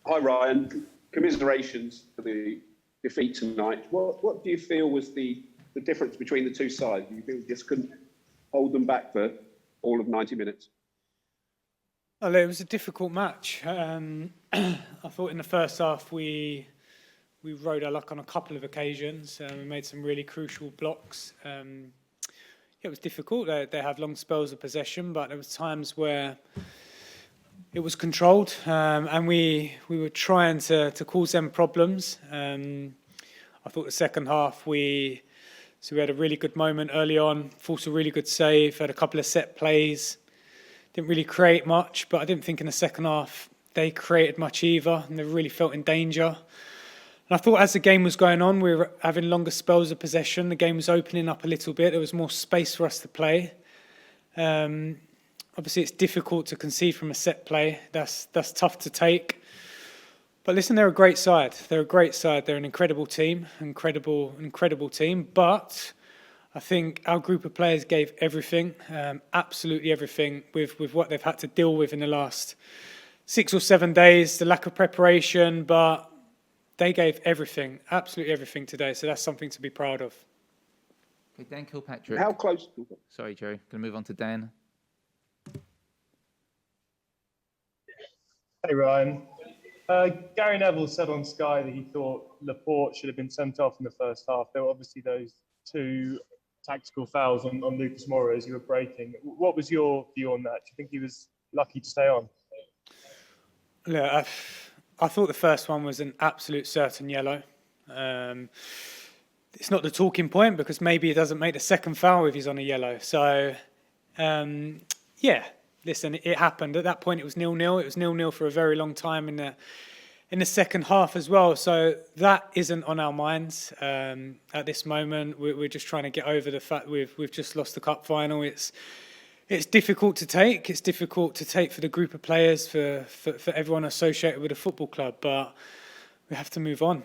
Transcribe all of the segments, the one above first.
Hi, Ryan. Commiserations for the defeat tonight. What do you feel was the difference between the two sides? You feel you just couldn't hold them back for all of 90 minutes? Well, it was a difficult match. I thought in the first half we rode our luck on a couple of occasions. We made some really crucial blocks. It was difficult. They have long spells of possession, but there was times where it was controlled, and we were trying to cause them problems. I thought the second half we had a really good moment early on, forced a really good save, had a couple of set plays. Didn't really create much, but I didn't think in the second half they created much either, and they really felt in danger. And I thought as the game was going on, we were having longer spells of possession. The game was opening up a little bit. There was more space for us to play. Obviously, it's difficult to concede from a set play. That's tough to take. But listen, they're a great side. They're a great side. They're an incredible team, incredible team. But I think our group of players gave everything, absolutely everything, with what they've had to deal with in the last 6 or 7 days, the lack of preparation. But they gave everything, absolutely everything today. So that's something to be proud of. Okay, Dan Kilpatrick. How close? Sorry, Joe. Going to move on to Dan. Hey, Ryan. Gary Neville said on Sky that he thought Laporte should have been sent off in the first half. There were obviously those 2 tactical fouls on Lucas Moura as you were breaking. What was your view on that? Do you think he was lucky to stay on? Look, I thought the first one was an absolute certain yellow. It's not the talking point because maybe he doesn't make the second foul if he's on a yellow. So, yeah. Listen, it happened. At that point, it was 0-0. It was 0-0 for a very long time in the second half as well. So that isn't on our minds at this moment. We're just trying to get over the fact we've just lost the cup final. It's difficult to take. It's difficult to take for the group of players, for everyone associated with a football club. But we have to move on.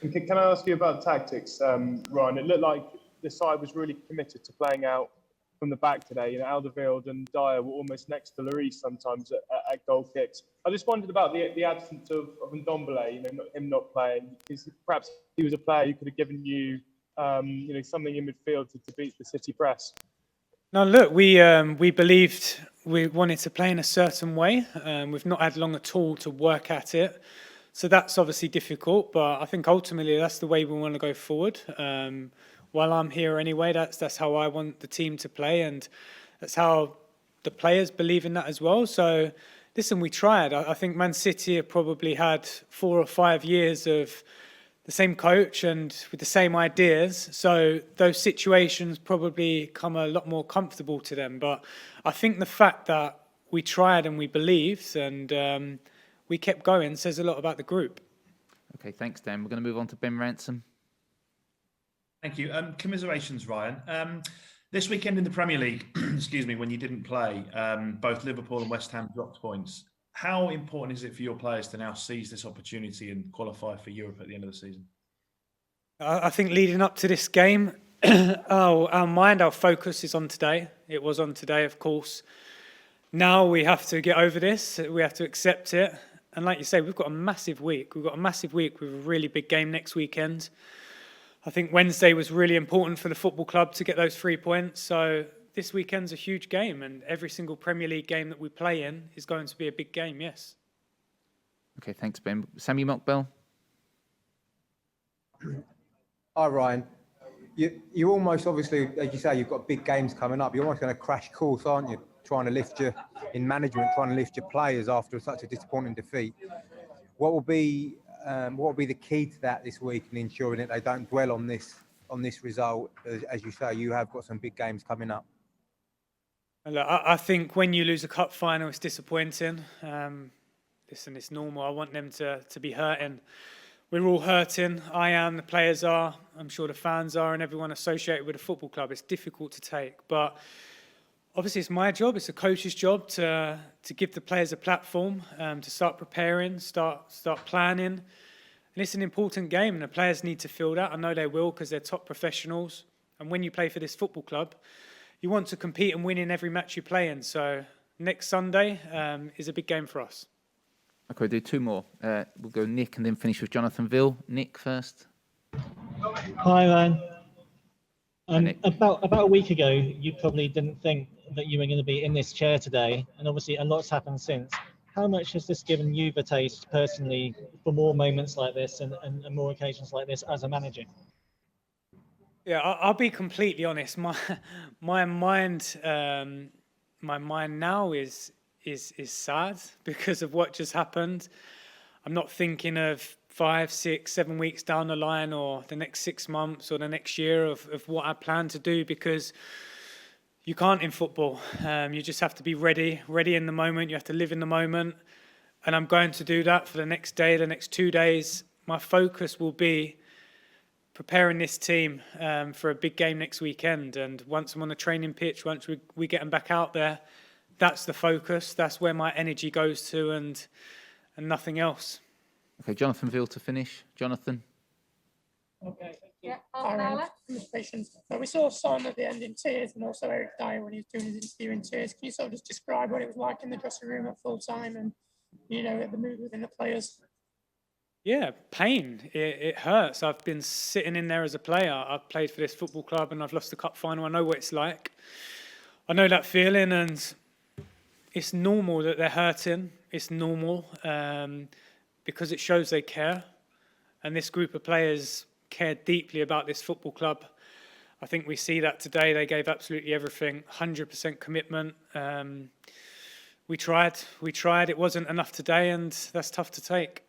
Can I ask you about tactics, Ryan? It looked like the side was really committed to playing out from the back today. You know, Alderweireld and Dyer were almost next to Lloris sometimes at goal kicks. I just wondered about the absence of Ndombele, you know, him not playing. Perhaps he was a player who could have given you, something in midfield to beat the City press. No, look, we believed we wanted to play in a certain way. We've not had long at all to work at it. So that's obviously difficult, but I think ultimately that's the way we want to go forward. While I'm here anyway, that's how I want the team to play, and that's how the players believe in that as well. So, listen, we tried. I think Man City have probably had 4 or 5 years of the same coach and with the same ideas. So those situations probably come a lot more comfortable to them. But I think the fact that we tried and we believed and we kept going says a lot about the group. Okay, thanks, Dan. We're going to move on to Ben Ransom. Thank you. Commiserations, Ryan. This weekend in the Premier League, excuse me, when you didn't play, both Liverpool and West Ham dropped points. How important is it for your players to now seize this opportunity and qualify for Europe at the end of the season? I think leading up to this game, our focus is on today. It was on today, of course. Now we have to get over this. We have to accept it. And like you say, we've got a massive week. We've got a massive week with a really big game next weekend. I think Wednesday was really important for the football club to get those 3 points. So this weekend's a huge game, and every single Premier League game that we play in is going to be a big game, yes. Okay, thanks, Ben. Sammy Mockbell. Hi, Ryan. You almost, obviously, as you say, you've got big games coming up. You're almost going to crash course, aren't you? Trying to lift your players after such a disappointing defeat. What will be the key to that this week in ensuring that they don't dwell on this result? As you say, you have got some big games coming up. Look, I think when you lose a cup final, it's disappointing. Listen, it's normal. I want them to be hurting. We're all hurting. I am, the players are, I'm sure the fans are, and everyone associated with a football club. It's difficult to take, but obviously it's my job, it's the coach's job to give the players a platform, to start preparing, start planning. And it's an important game, and the players need to feel that. I know they will because they're top professionals. And when you play for this football club, you want to compete and win in every match you play in. So next Sunday is a big game for us. Okay, we'll do two more. We'll go Nick and then finish with Jonathan Ville. Nick first. Hi, Ryan. Nick. About a week ago, you probably didn't think that you were going to be in this chair today, and obviously a lot's happened since. How much has this given you the taste personally for more moments like this and more occasions like this as a manager? Yeah, I'll be completely honest. My mind now is sad because of what just happened. I'm not thinking of 5, 6, 7 weeks down the line or the next 6 months or the next year of what I plan to do, because you can't in football. You just have to be ready in the moment. You have to live in the moment. And I'm going to do that for the next day, the next 2 days. My focus will be preparing this team for a big game next weekend. And once I'm on the training pitch, once we get them back out there, that's the focus. That's where my energy goes to, and nothing else. Okay, Jonathan Ville to finish. Jonathan. Okay, thank you. Congratulations. So we saw Son at the end in tears, and also Eric Dyer when he was doing his interview in tears. Can you sort of just describe what it was like in the dressing room at full time, and at the mood within the players? Yeah, pain. It hurts. I've been sitting in there as a player. I've played for this football club and I've lost the cup final. I know what it's like. I know that feeling, and it's normal that they're hurting. It's normal because it shows they care. And this group of players care deeply about this football club. I think we see that today. They gave absolutely everything, 100% commitment. We tried. It wasn't enough today, and that's tough to take.